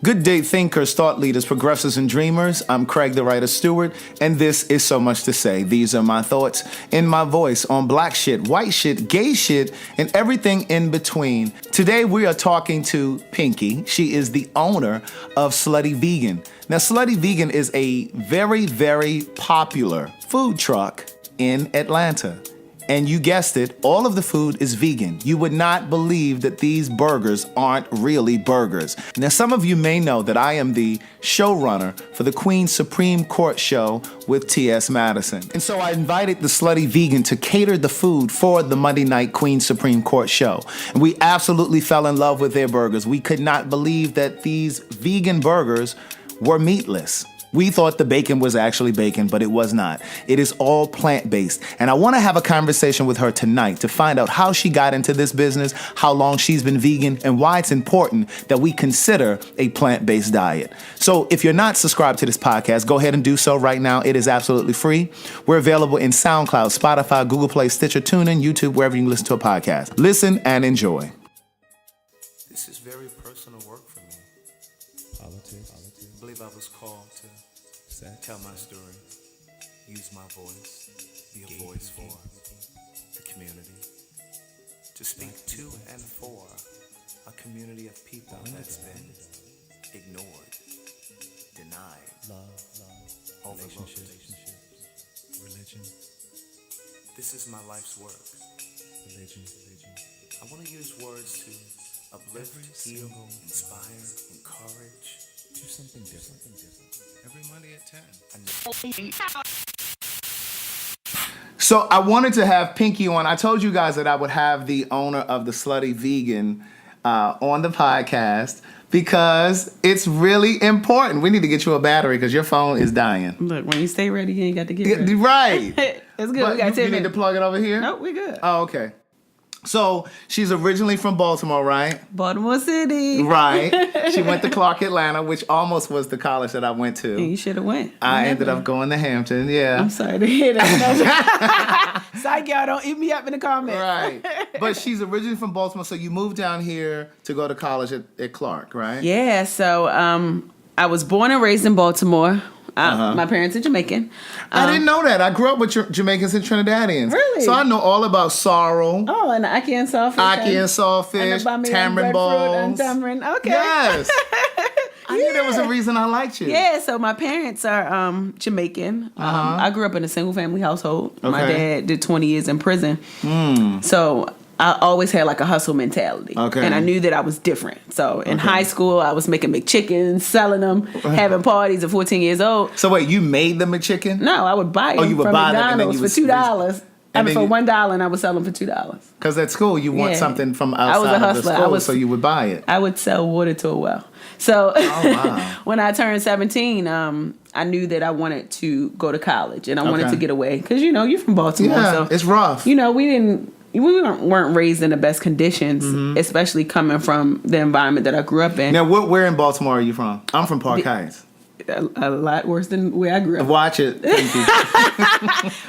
Good day, thinkers, thought leaders, progressives, and dreamers. I'm Craig, the writer Stewart, and this is So Much to Say. These are my thoughts in my voice on black shit, white shit, gay shit, and everything in between. Today, we are talking to Pinky. She is the owner of Slutty Vegan. Now, Slutty Vegan is a very, very popular food truck in Atlanta. And you guessed it, all of the food is vegan. You would not believe that these burgers aren't really burgers. Now, some of you may know that I am the showrunner for the Queen's Supreme Court show with T.S. Madison. And so I invited the Slutty Vegan to cater the food for the Monday night Queen's Supreme Court show. And we absolutely fell in love with their burgers. We could not believe that these vegan burgers were meatless. We thought the bacon was actually bacon, but it was not. It is all plant-based. And I want to have a conversation with her tonight to find out how she got into this business, how long she's been vegan, and why it's important that we consider a plant-based diet. So if you're not subscribed to this podcast, go ahead and do so right now. It is absolutely free. We're available in SoundCloud, Spotify, Google Play, Stitcher, TuneIn, YouTube, wherever you can listen to a podcast. Listen and enjoy. This is very personal work for me. Politics. I believe I was called to tell my story, use my voice, be a voice for the community, to speak to and for a community of people that's been ignored, denied, overlooked. Religion. This is my life's work. Religion. I want to use words to uplift, heal, inspire, encourage. Do something different. Every Monday at 10. So I wanted to have Pinky on. I told you guys that I would have the owner of the Slutty Vegan on the podcast because it's really important. We need to get you a battery because your phone is dying. Look, when you stay ready, you ain't got to get ready. Right. It's good. But We got 10 you need minutes. to plug it over here? Nope, we good. Oh, okay. So she's originally from Baltimore, right? Baltimore City. Right. She went to Clark, Atlanta, which almost was the college that I went to. Yeah, you should have went. I ended up going to Hampton, yeah. I'm sorry to hear that. Psych, y'all, don't eat me up in the comments. Right. But she's originally from Baltimore, so you moved down here to go to college at Clark, right? Yeah, so I was born and raised in Baltimore. My parents are Jamaican. I didn't know that. I grew up with Jamaicans and Trinidadians. Really? So I know all about sorrel, Oh, and Ackee and Sawfish. ackee and sawfish, tamarind balls. And tamarind. Okay. Yes. I knew there was a reason I liked you. Yeah, so my parents are Jamaican. I grew up in a single family household. My dad did 20 years in prison. So I always had like a hustle mentality. Okay. And I knew that I was different. So in high school, I was making McChickens, selling them, having parties at 14 years old. So wait, you made the McChicken? No, I would buy them you would from buy them and then McDonald's you for would $2. I mean, then for you- $1, and I would sell them for $2. Because at school, you want Yeah. something from I was a outside of the hustler. school, so you would buy it. I would sell water to a well. So wow. when I turned 17, I knew that I wanted to go to college and I wanted Okay. to get away. Because, you know, you're from Baltimore. Yeah, so, it's rough. You know, we weren't raised in the best conditions, especially coming from the environment that I grew up in. Now, where in Baltimore are you from? I'm from Park Heights. A lot worse than where I grew up. Watch it. Thank you.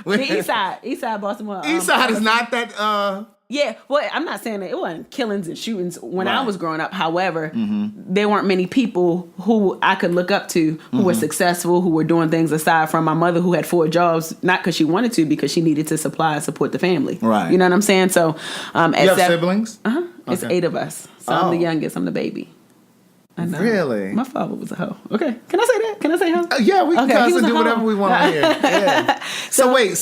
The East Side, Baltimore. East Side is not that... Yeah, well, I'm not saying that it wasn't killings and shootings when I Right. was growing up. However, there weren't many people who I could look up to who were successful, who were doing things aside from my mother who had 4 jobs, not because she wanted to, because she needed to supply and support the family. Right. You know what I'm saying? So, You have siblings? Uh-huh. It's Okay. 8 of us. So I'm the Oh. youngest. I'm the baby. I know. Really? My father was a hoe. Okay. Can I say that? Can I say hoe? Yeah, we can Okay, he cuss was and a do hoe. whatever we want here. Yeah. So wait,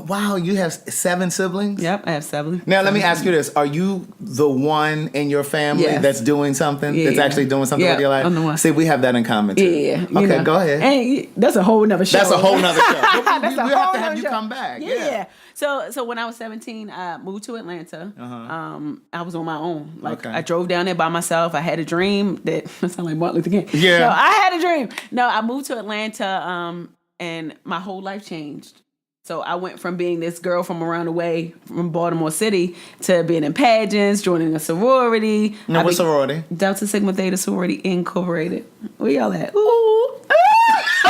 wow, you have 7 siblings? Yep, I have 7. Now, let me ask you this. Are you the one in your family Yes. that's doing something? That's Yeah. actually doing something Yeah, with your life? I'm the one. See, we have that in common, too. Yeah. you Okay, know. go ahead. And that's a whole nother show. That's a whole nother show. That's we a have whole to have nother you show. come back. Yeah. So when I was 17, I moved to Atlanta. I was on my own. Like Okay. I drove down there by myself. I had a dream that sound like Martin Luther King. Yeah. No, I had a dream. No, I moved to Atlanta, and my whole life changed. So I went from being this girl from around the way from Baltimore City to being in pageants, joining a sorority. Now, what sorority? Delta Sigma Theta Sorority Incorporated. Where y'all at? Ooh.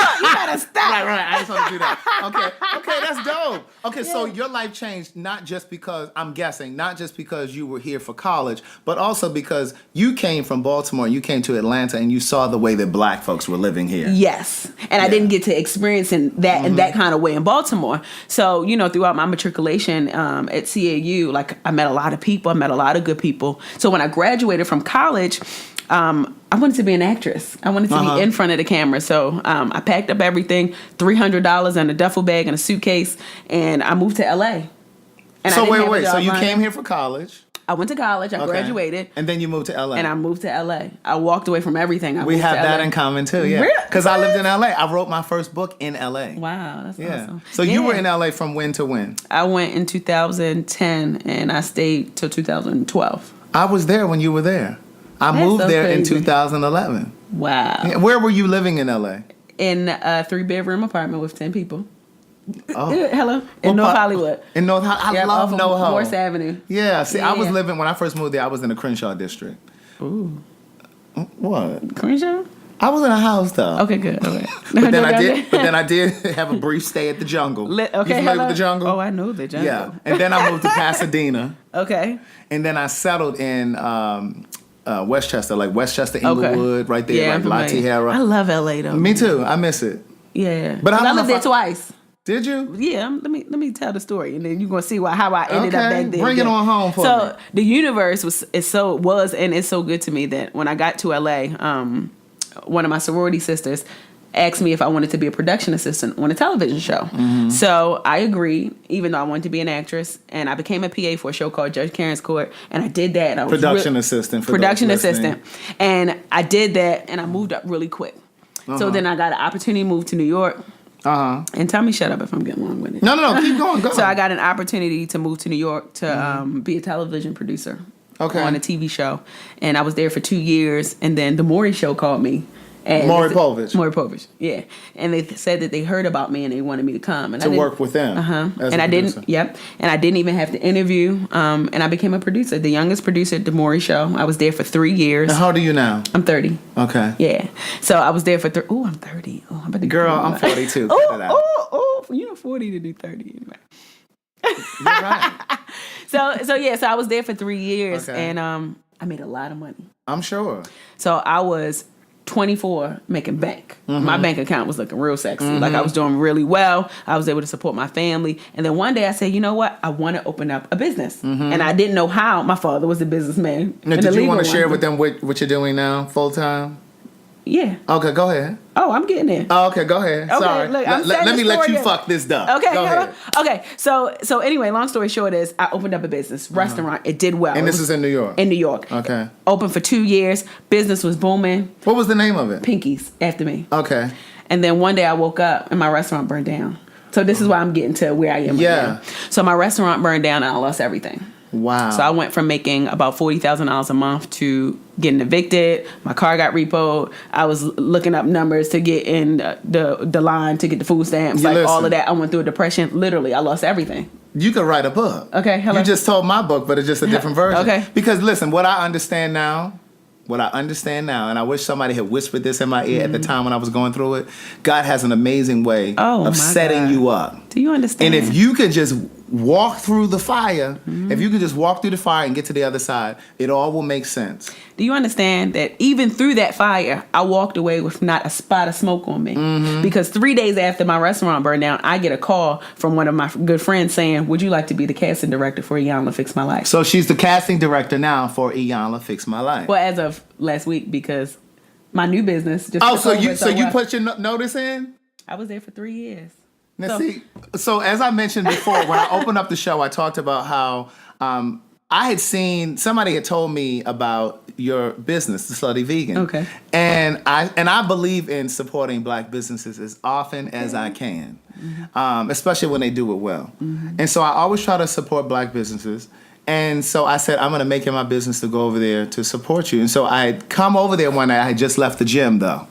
fuck? You gotta stop. Right. I just want to do that. Okay, that's dope. Okay, so your life changed not just because, I'm guessing, not just because you were here for college, but also because you came from Baltimore and you came to Atlanta and you saw the way that black folks were living here. Yes. And I didn't get to experience in that kind of way in Baltimore. So, throughout my matriculation at CAU, like I met a lot of people. I met a lot of good people. So when I graduated from college, I wanted to be an actress. I wanted to be in front of the camera. So I packed up everything, $300 in a duffel bag and a suitcase, and I moved to LA. And So wait. So you came here for college. I went to college. I graduated. And then you moved to LA. And I moved to LA. I walked away from everything. We have that in common too, yeah. Really? Because I lived in LA. I wrote my first book in LA. Wow, that's awesome. So you were in LA from when to when? I went in 2010 and I stayed till 2012. I was there when you were there. I moved there in 2011. Wow. Where were you living in LA? In a 3-bedroom apartment with 10 people. Oh. Hello. In North Hollywood. In North Hollywood. I love NoHo. Morse Avenue. Yeah. See, I was living, when I first moved there, I was in the Crenshaw district. Ooh. What? Crenshaw? I was in a house though. Okay, good. Okay. But then I did have a brief stay at the Jungle. Okay, you familiar with the Jungle? Oh, I know the Jungle. Yeah. And then I moved to Pasadena. Okay. And then I settled in Westchester, like Westchester, Inglewood, right there, yeah, like La Tierra. I love LA though. Me too. I miss it. Yeah. But I lived there twice. Did you? Yeah, let me tell the story, and then you're gonna see how I ended up back there. Bring it on home for me. So the universe is so good to me that when I got to LA, one of my sorority sisters asked me if I wanted to be a production assistant on a television show. Mm-hmm. So I agreed, even though I wanted to be an actress, and I became a PA for a show called Judge Karen's Court, and I did that. And I was production assistant. And I did that, and I moved up really quick. So then I got an opportunity to move to New York. And tell me shut up if I'm getting long with it. No, keep going. Go. So I got an opportunity to move to New York to be a television producer on a TV show. And I was there for 2 years. And then the Maury Show called me. Maury Povich, yeah. And they said that they heard about me and they wanted me to come. And to work with them. And I didn't, and I didn't even have to interview. And I became a producer, the youngest producer at the Maury Show. I was there for 3 years. And how old are you now? I'm 30. Okay. Yeah. So I was there for I'm 30. Oh, I'm about to Girl, I'm 42. You're 40 to do 30 anyway. You're right. So I was there for 3 years, and I made a lot of money. I'm sure. So I was 24 making bank. My bank account was looking real sexy. Like I was doing really well. I was able to support my family. And then one day I said, you know what? I want to open up a business. And I didn't know how. My father was a businessman. Now, did you want to share with them what you're doing now full time? Yeah. Okay, go ahead. Oh, I'm getting there. Oh, okay, go ahead. Okay, Sorry. look, let me let you fuck this up. Okay, go ahead. Okay. So anyway, long story short is I opened up a business, restaurant. It did well. And this is in New York? In New York. Okay. Open for 2 years. Business was booming. What was the name of it? Pinkies, after me. Okay. And then one day I woke up and my restaurant burned down. So this is why I'm getting to where I am right now. So my restaurant burned down and I lost everything. Wow. So I went from making about $40,000 a month to getting evicted. My car got repoed. I was looking up numbers to get in the line to get the food stamps. All of that. I went through a depression. Literally, I lost everything. You could write a book. Okay, hello. You just told my book, but it's just a different version. Okay. Because listen, what I understand now, and I wish somebody had whispered this in my ear at the time when I was going through it, God has an amazing way of setting you up. Do you understand? And if you could just walk through the fire, if you could just walk through the fire and get to the other side, it all will make sense. Do you understand that even through that fire, I walked away with not a spot of smoke on me? Because 3 days after my restaurant burned down, I get a call from one of my good friends saying, would you like to be the casting director for Iyanla Fix My Life? So she's the casting director now for Iyanla Fix My Life. Well, as of last week, because my new business just so you put your notice in? I was there for 3 years. Now, so as I mentioned before, when I opened up the show, I talked about how I had seen, somebody had told me about your business, the Slutty Vegan. Okay. And I believe in supporting black businesses as often as I can, especially when they do it well. And so I always try to support black businesses. And so I said, I'm going to make it my business to go over there to support you. And so I had come over there one night. I had just left the gym, though.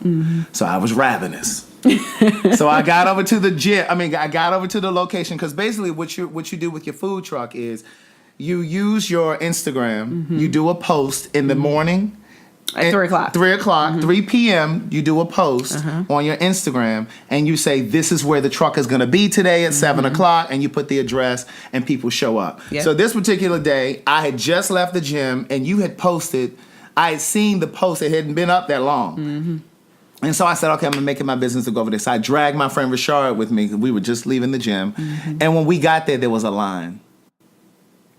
So I was ravenous. So I got over to the gym. I got over to the location because basically what you do with your food truck is you use your Instagram. You do a post in the morning At 3 o'clock. 3 o'clock, 3 p.m., you do a post on your Instagram and you say, this is where the truck is going to be today at 7 o'clock, and you put the address and people show up. Yep. So this particular day, I had just left the gym and you had posted, I had seen the post, it hadn't been up that long. And so I said, okay, I'm going to make it my business to go over this. So I dragged my friend Rashard with me. We were just leaving the gym. And when we got there was a line.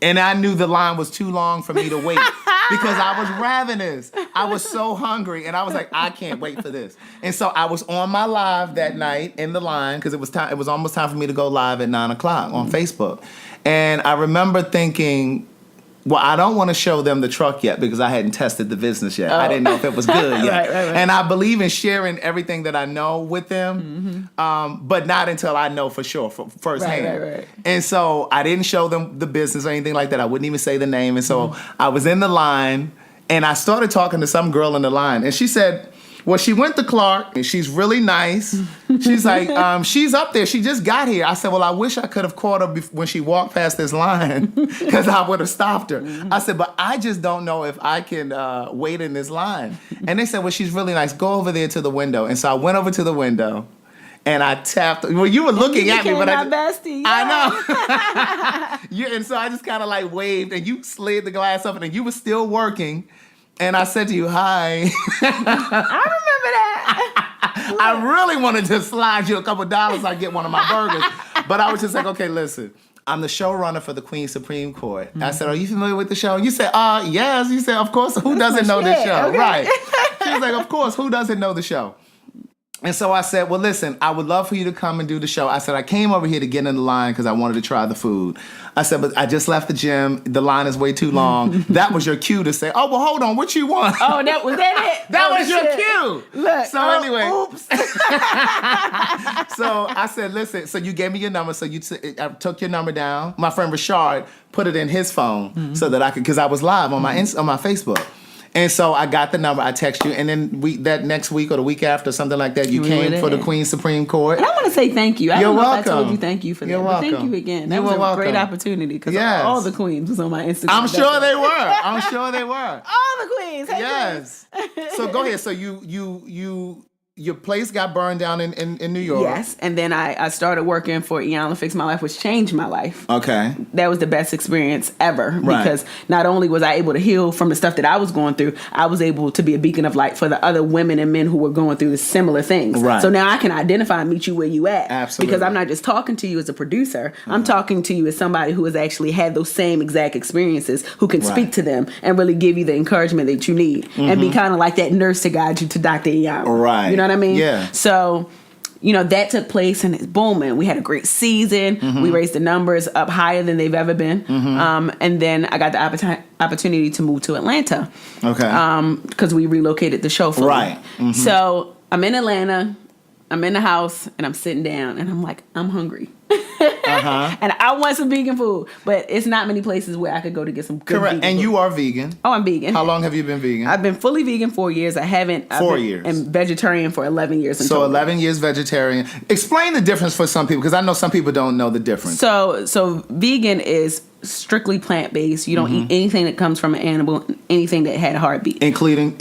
And I knew the line was too long for me to wait because I was ravenous. I was so hungry. And I was like, I can't wait for this. And so I was on my live that night in the line because it was time. It was almost time for me to go live at 9 o'clock on Facebook. And I remember thinking, well, I don't want to show them the truck yet because I hadn't tested the business yet. I didn't know if it was good yet. Right. And I believe in sharing everything that I know with them, but not until I know for sure, firsthand. Right. And so I didn't show them the business or anything like that. I wouldn't even say the name. And so I was in the line, and I started talking to some girl in the line, and she said, well, she went to Clark, and she's really nice. She's like, she's up there. She just got here. I said, well, I wish I could have caught her when she walked past this line because I would have stopped her. I said, but I just don't know if I can wait in this line. And they said, well, she's really nice. Go over there to the window. And so I went over to the window, and I tapped. Well, you were looking at me, but bestie. I know. And so I just kind of like waved, and you slid the glass up, and you were still working. And I said to you, hi. I remember that. I really wanted to slide you a couple dollars. I get one of my burgers. But I was just like, okay, listen. I'm the showrunner for the Queen's Supreme Court. I said, are you familiar with the show? You said, yes. You said, of course. Who doesn't know the show? Okay. Right. She was like, of course. Who doesn't know the show? And so I said, well, listen, I would love for you to come and do the show. I said, I came over here to get in the line because I wanted to try the food. I said, but I just left the gym. The line is way too long. That was your cue to say, oh, well, hold on. What you want? Oh, that was that it? That Oh, was your shit. cue. Look. So anyway. Oops. So I said, listen, so you gave me your number. So I took your number down. My friend Rashard put it in his phone so that I could, because I was live on my on my Facebook. And so I got the number, I text you, and then that next week or the week after, something like that, you came for the Queen's Supreme Court. And I want to say thank you. I You're don't know welcome. if I told you thank you for that. You're But thank welcome. you again. That You was were a welcome. great opportunity because Yes. all the queens was on my Instagram. I'm sure they were. I'm sure they were. All the queens. Hey, Yes. So go ahead. So your place got burned down in New York. Yes, and then I started working for Iyanla Fix My Life, which changed my life. Okay. That was the best experience ever Right. because not only was I able to heal from the stuff that I was going through, I was able to be a beacon of light for the other women and men who were going through the similar things. Right. So now I can identify and meet you where you at. Absolutely. Because I'm not just talking to you as a producer. I'm talking to you as somebody who has actually had those same exact experiences, who can Right. speak to them and really give you the encouragement that you need and be kind of like that nurse to guide you to Dr. Iyanla. Right. You know what I mean? Yeah. So, that took place and it's booming. We had a great season. We raised the numbers up higher than they've ever been. And then I got the opportunity to move to Atlanta. Okay. Because we relocated the show for Right. So I'm in Atlanta. I'm in the house and I'm sitting down and I'm like, I'm hungry. And I want some vegan food, but it's not many places where I could go to get some good Correct. vegan And food. you are vegan. Oh, I'm vegan. How long have you been vegan? I've been fully vegan 4 years. I haven't. 4 years. And vegetarian for 11 years. So 11 years vegetarian. Explain the difference for some people, because I know some people don't know the difference. So vegan is strictly plant-based. You don't eat anything that comes from an animal, anything that had a heartbeat. Including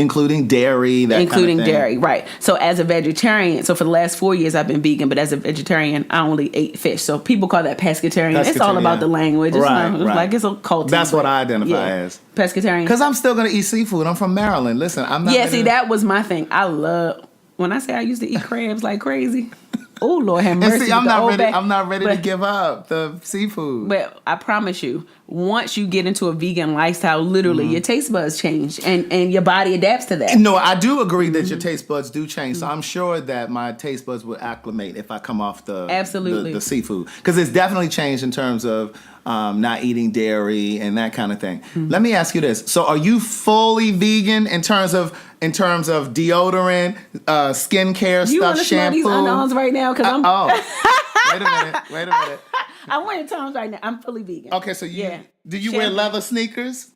dairy, that Including kind of thing. dairy, right. So as a vegetarian, so for the last 4 years I've been vegan, but as a vegetarian, I only ate fish. So people call that pescatarian. It's all Pescatarian, about yeah. the language. It's Right, not, right. like it's a culture. That's what I identify as. Pescatarian. Because I'm still going to eat seafood. I'm from Maryland. Listen, I'm not Yeah, gonna- see, that was my thing. I love, when I say I used to eat crabs like crazy, oh, Lord have mercy. And see, I'm with the not old ready. back. I'm not ready to But- give up the seafood. But I promise you, once you get into a vegan lifestyle, literally your taste buds change and your body adapts to that. No, I do agree that your taste buds do change. So I'm sure that my taste buds would acclimate if I come off the Absolutely. the seafood, because it's definitely changed in terms of not eating dairy and that kind of thing. Let me ask you this: so are you fully vegan in terms of deodorant, skincare You want stuff, to smell these shampoo? underarms right now? Because I'm. Oh, wait a minute. I'm wearing Toms right now. I'm fully vegan. Okay, so do you Shampoo. wear leather sneakers?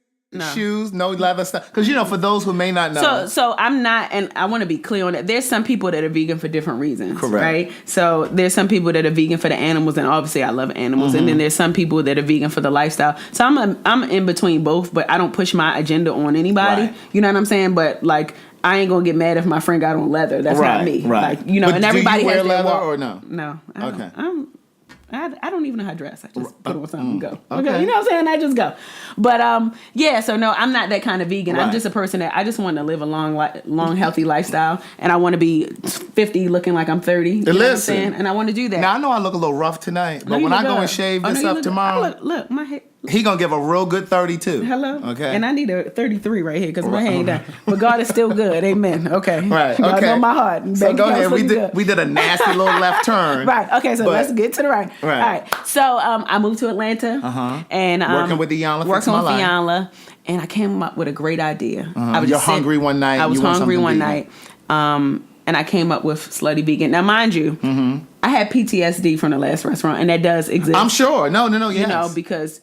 shoes, no leather stuff. Because for those who may not know, so I'm not, and I want to be clear on that. There's some people that are vegan for different reasons, correct? Right. So there's some people that are vegan for the animals, and obviously I love animals. And then there's some people that are vegan for the lifestyle. So I'm in between both, but I don't push my agenda on anybody. Right. You know what I'm saying? But like, I ain't gonna get mad if my friend got on leather. That's not me. Right. Like, But and everybody do you wear has their leather walk. or no? No. Okay. I don't even know how to dress. I just put on something and go. Okay. You know what I'm saying? I just go. But so no, I'm not that kind of vegan. Right. I'm just a person that I just want to live a long, healthy lifestyle, and I want to be 50 looking like I'm 30. You know what I'm saying? And I want to do that. Now I know I look a little rough tonight, but when I go and shave this up tomorrow, look, my hair. He gonna give a real good 32. Hello. Okay. And I need a 33 right here because my hair ain't done. But God is still good. Amen. Okay. Right. God Okay. know my heart. So go ahead. We did a nasty little left turn. Right. Okay. So let's get to the right. Right. All right. So I moved to Atlanta. And working with Iyanla. Working with Iyanla, and I came up with a great idea. I was You're hungry one night. I was hungry one vegan. night. And I came up with Slutty Vegan. Now, mind you, I had PTSD from the last restaurant, and that does exist. I'm sure. No. Yes. Because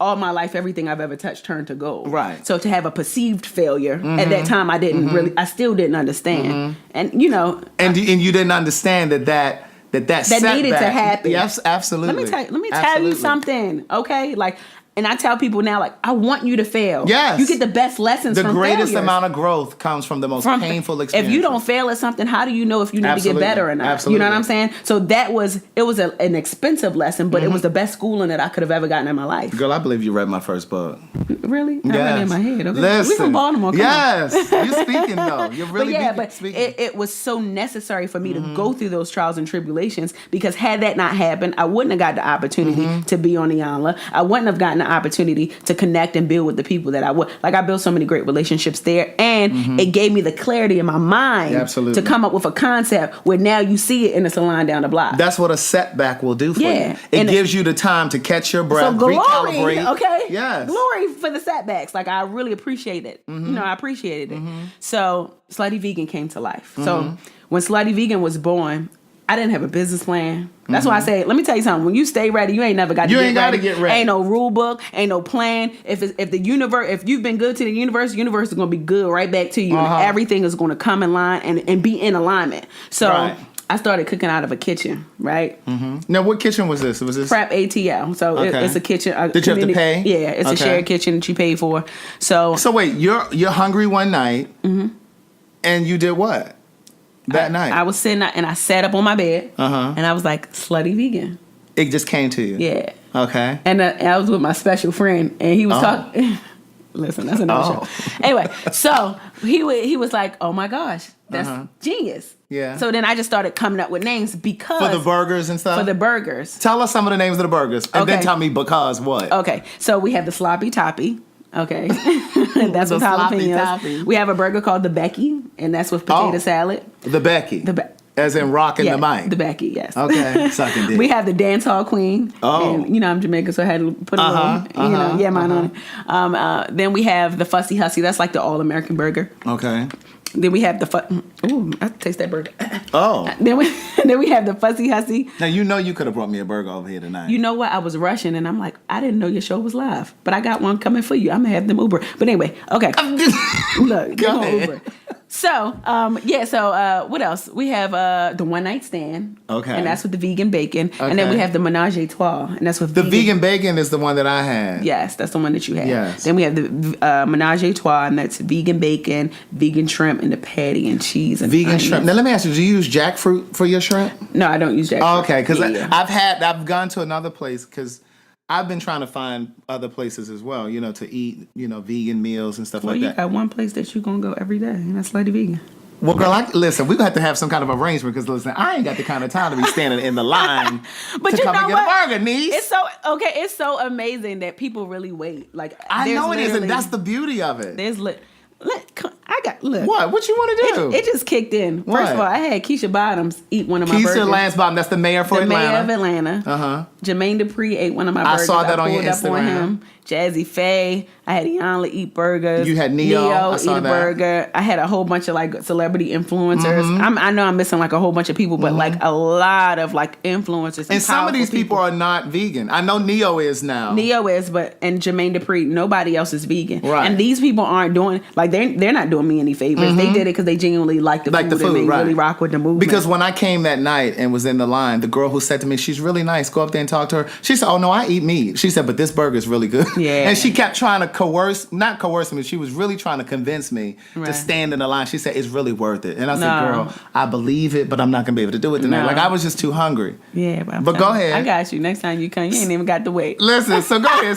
all my life, everything I've ever touched turned to gold. Right. So to have a perceived failure at that time, I didn't really, I still didn't understand. And and you didn't understand that setback needed to happen. Yes, absolutely. Let me tell you something, okay? Like, and I tell people now, like, I want you to fail. Yes. You get the best lessons from failures. The greatest amount of growth comes from the most painful experience. If you don't fail at something, how do you know if you need to get better or not? Absolutely. You know what I'm saying? So it was an expensive lesson, but it was the best schooling that I could have ever gotten in my life. Girl, I believe you read my first book. Really? Yes. I read it in my head. Okay. Listen. We from Baltimore. Come on. You're speaking though. You're really speaking. It was so necessary for me to go through those trials and tribulations, because had that not happened, I wouldn't have got the opportunity to be on Iyanla. I wouldn't have gotten the opportunity to connect and build with the people that I would. Like, I built so many great relationships there, and it gave me the clarity in my mind to come up with a concept where now you see it in the salon down the block. That's what a setback will do for you. It gives you the time to catch your breath, recalibrate. Okay? Yes. Glory for the setbacks. Like, I really appreciate it. I appreciated it. So Slutty Vegan came to life. So when Slutty Vegan was born, I didn't have a business plan. That's why I say, let me tell you something. When you stay ready, you ain't never got to get ready. You ain't got to get ready. Ain't no rule book. Ain't no plan. If you've been good to the universe is going to be good right back to you. And everything is going to come in line and be in alignment. So I started cooking out of a kitchen, right? Now, what kitchen was this? Was this Prep ATL? So it's a kitchen. Did you have to pay? Yeah, it's a shared kitchen that you pay for. So wait, you're hungry one night, and you did what? That night, I was sitting and I sat up on my bed, and I was like, Slutty Vegan. It just came to you. Yeah. Okay. And I was with my special friend, and he was talking. Listen, that's another show. Anyway, so he was like, oh my gosh, that's genius. Yeah. So then I just started coming up with names because for the burgers and stuff. For the burgers. Tell us some of the names of the burgers, and then tell me because what. Okay. So we have the Sloppy Toppy. Okay. That's with jalapenos. We have a burger called the Becky, and that's with potato salad. The Becky. As in rocking the mic. The Becky, yes. Okay. Sucking dick. We have the Dance Hall Queen. Oh. And, I'm Jamaican, so I had to put a little, mine on it. Then we have the Fussy Hussy. That's like the all-American burger. Okay. Then we have the ooh, I taste that burger. Oh. Then we have the Fussy Hussy. Now you could have brought me a burger over here tonight. You know what? I was rushing and I'm like, I didn't know your show was live, but I got one coming for you. I'm gonna have them Uber. But anyway, okay. Look, go ahead. Uber. So, what else? We have the One Night Stand. Okay. And that's with the vegan bacon. Okay. And then we have the Menage a Trois, and that's with the vegan bacon is the one that I had. Yes, that's the one that you had. Yes. Then we have the Menage a Trois, and that's vegan bacon, vegan shrimp, and the patty and cheese and vegan onions. shrimp. Now let me ask you: do you use jackfruit for your shrimp? No, I don't use jackfruit. Oh, okay, because I've gone to another place because I've been trying to find other places as well, to eat, vegan meals and stuff like that. Well, you got one place that you're going to go every day, and that's Slutty Vegan. Well, girl, listen, we're going to have to have some kind of arrangement because, listen, I ain't got the kind of time to be standing in the line but to come and get a burger, niece. It's so amazing that people really wait. Like, I know it is, and that's the beauty of it. Look. What you want to do? It just kicked in. First What? of all, I had Keisha Bottoms eat one of my burgers. Keisha Lance-Bottoms, that's the mayor for the Atlanta. mayor of Atlanta. Uh-huh. Jermaine Dupri ate one of my burgers. I saw that on your pulled up on Instagram. him. Jazzy Faye. I had Iyanla eat burgers. You had Neo. I saw eat a that. burger. I had a whole bunch of like celebrity influencers. Mm-hmm. I know I'm missing like a whole bunch of people, but like a lot of like influencers. And some of powerful these people are not vegan. I know Neo is now. Neo is, and Jermaine Dupri, nobody else is vegan. Right. And these people aren't doing, like, they're not doing me any favors. They did it because they genuinely like the food and they right. really rock with the movement. Because when I came that night and was in the line, the girl who said to me, she's really nice, go up there and talk to her. She said, oh no, I eat meat. She said, but this burger is really good. Yeah. And she kept trying to not coerce me, she was really trying to convince me to stand in the line. She said, it's really worth it. And I said, girl, I believe it, but I'm not going to be able to do it tonight. No. Like, I was just too hungry. Yeah, but go ahead. I got you. Next time you come, you ain't even got to wait. Listen, so go ahead.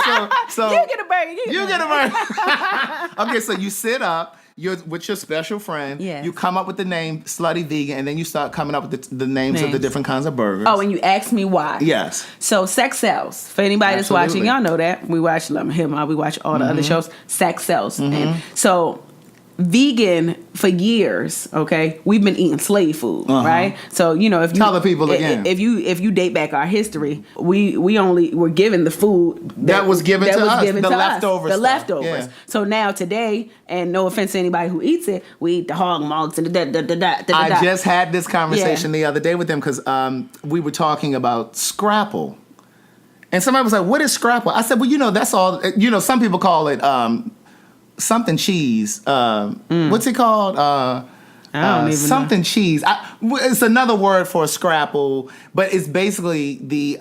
So you get a burger. You get a burger. Okay, so you sit up. You're with your special friend. Yes. You come up with the name Slutty Vegan, and then you start coming up with the names of the different kinds of burgers. Oh, and you asked me why. Yes. So sex sells. For anybody that's watching, y'all know that. We watch Love Him Up. We watch all the other shows. Sex sells. And so vegan for years, okay, we've been eating slave food, right? So if you tell the people again, if you date back our history, we only were given the food that was given to us, the leftovers. Yeah. So now today, and no offense to anybody who eats it, we eat the hog mugs and the I just had this conversation the other day with them because we were talking about Scrapple. And somebody was like, what is Scrapple? I said, well, that's all, some people call it something cheese. What's it called? I don't even something know. Cheese. It's another word for Scrapple, but it's basically the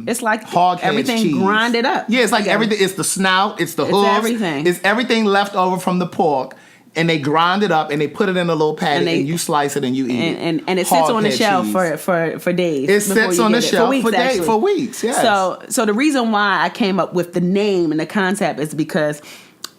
it's like hog head everything cheese. grinded up. Yeah, it's like everything. It's the snout. It's the hooves. Everything. It's everything left over from the pork. And they grind it up and they put it in a little patty and you slice it and you eat it. And it sits on the shelf for days. It sits on the shelf for weeks. Yes. So the reason why I came up with the name and the concept is because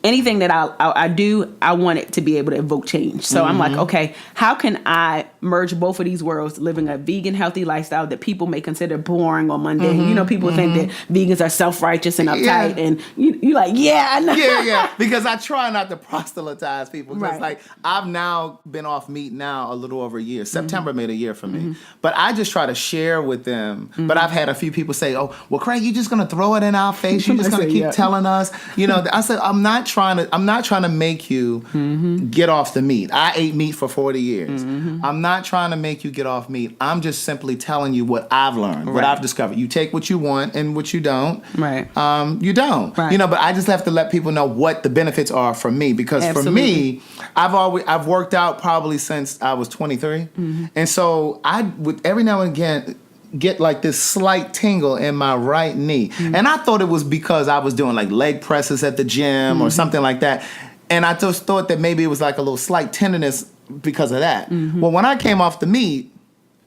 anything that I do, I want it to be able to evoke change. So I'm like, okay, how can I merge both of these worlds, living a vegan, healthy lifestyle that people may consider boring or mundane? People think that vegans are self-righteous and uptight, and you like, I know. Yeah. Because I try not to proselytize people. Because Right. I've now been off meat now a little over a year. September made a year for me. But I just try to share with them. But I've had a few people say, oh, well, Craig, you just going to throw it in our face? You're just going to keep telling us? I said, I'm not trying to make you get off the meat. I ate meat for 40 years. I'm not trying to make you get off meat. I'm just simply telling you what I've learned, what I've discovered. You take what you want and what you don't. Right. You don't. Right. But I just have to let people know what the benefits are for me because for me, I've worked out probably since I was 23. And so I would every now and again get like this slight tingle in my right knee. And I thought it was because I was doing like leg presses at the gym or something like that. And I just thought that maybe it was like a little slight tenderness because of that. Well, when I came off the meat,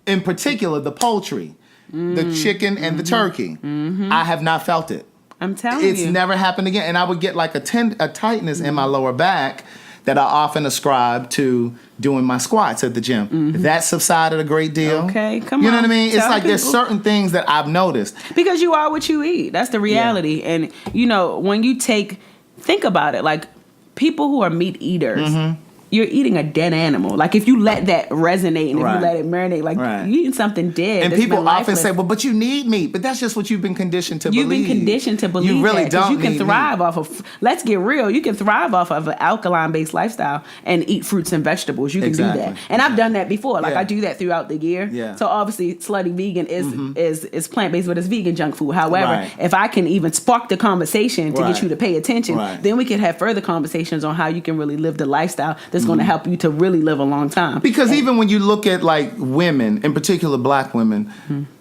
in particular the poultry, the chicken and the turkey, I have not felt it. I'm telling you. It's never happened again. And I would get like a tightness in my lower back that I often ascribe to doing my squats at the gym. That subsided a great deal. Okay, come on. You know what I mean? It's Tell like people. there's certain things that I've noticed. Because you are what you eat. That's the reality. And, when you think about it, like people who are meat eaters, you're eating a dead animal. Like if you let that resonate and if you let it marinate, like you eating something dead. And people often say, well, but you need meat. But that's just what you've been conditioned to believe. You've been conditioned to believe you really that. don't You can need thrive meat. off of, let's get real, you can thrive off of an alkaline-based lifestyle and eat fruits and vegetables. You can do that. And I've done that before. Like I do that throughout the year. Yeah. So obviously Slutty Vegan is plant-based, but it's vegan junk food. However, if I can even spark the conversation to get you to pay attention, then we can have further conversations on how you can really live the lifestyle that's going to help you to really live a long time. Because even when you look at like women, in particular black women,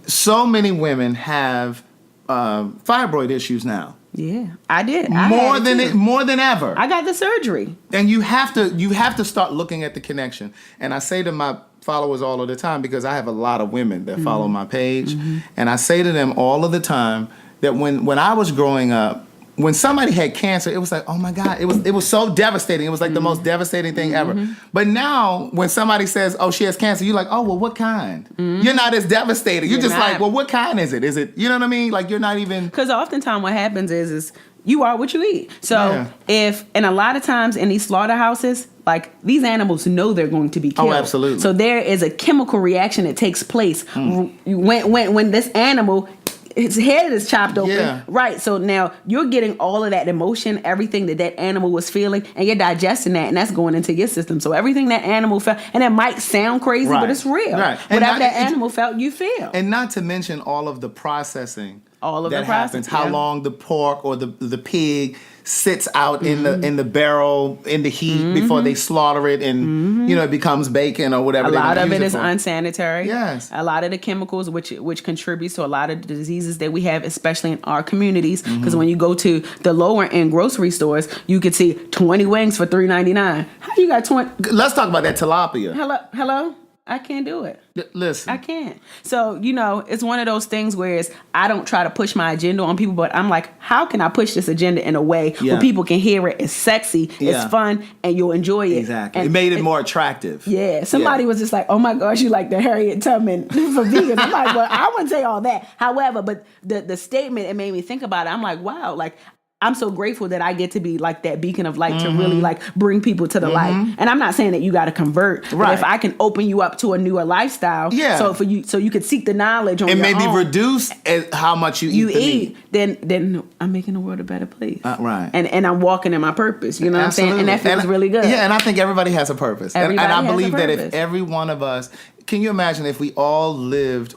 so many women have fibroid issues now. Yeah, I did. More than ever. I got the surgery. And you have to start looking at the connection. And I say to my followers all of the time, because I have a lot of women that follow my page, and I say to them all of the time that when I was growing up, when somebody had cancer, it was like, oh my God, it was so devastating. It was like the most devastating thing ever. But now, when somebody says, oh, she has cancer, you're like, oh, well, what kind? You're not as devastated. You're just like, well, what kind is it? Is it, you know what I mean? Like, you're not even... Because oftentimes what happens is You are what you eat. So and a lot of times in these slaughterhouses, like these animals know they're going to be killed. Oh, absolutely. So there is a chemical reaction that takes place when this animal, his head is chopped open. Yeah. Right. So now you're getting all of that emotion, everything that animal was feeling, and you're digesting that, and that's going into your system. So everything that animal felt, and it might sound crazy, but it's real. Right. Whatever that animal felt, you feel. And not to mention all of the processing All of that the happens. process, How yeah. long the pork or the pig sits out in the barrel in the heat before they slaughter it, and it becomes bacon or whatever. A they're lot gonna of use it is for. unsanitary. Yes. A lot of the chemicals which contributes to a lot of the diseases that we have, especially in our communities. Because when you go to the lower end grocery stores, you could see 20 wings for $3.99. How you got 20? Let's talk about that tilapia. Hello. I can't do it. Listen, I can't. So, it's one of those things where I don't try to push my agenda on people, but I'm like, how can I push this agenda in a way where people can hear it? It's sexy, it's fun, and you'll enjoy it. Exactly. And it made it more attractive. Yeah. Somebody was just like, oh my gosh, you like the Harriet Tubman for vegan. I'm like, well, I wouldn't say all that. However, but the statement, it made me think about it. I'm like, wow, like, I'm so grateful that I get to be like that beacon of light to really like bring people to the light. And I'm not saying that you got to convert, but if I can open you up to a newer lifestyle, so you could seek the knowledge on and your maybe own, reduce how much you eat, then I'm making the world a better place. Right. And I'm walking in my purpose. You know what I'm saying? And that feels really good. Yeah, and I think everybody has a purpose. And I Everybody has believe a that if purpose. every one of us, can you imagine if we all lived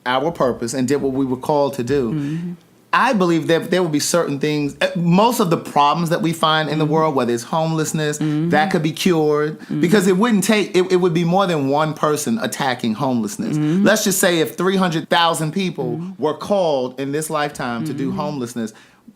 our purpose and did what we were called to do? I believe that there will be certain things, most of the problems that we find in the world, whether it's homelessness, that could be cured, because it wouldn't take, it would be more than one person attacking homelessness. Let's just say if 300,000 people were called in this lifetime to do homelessness,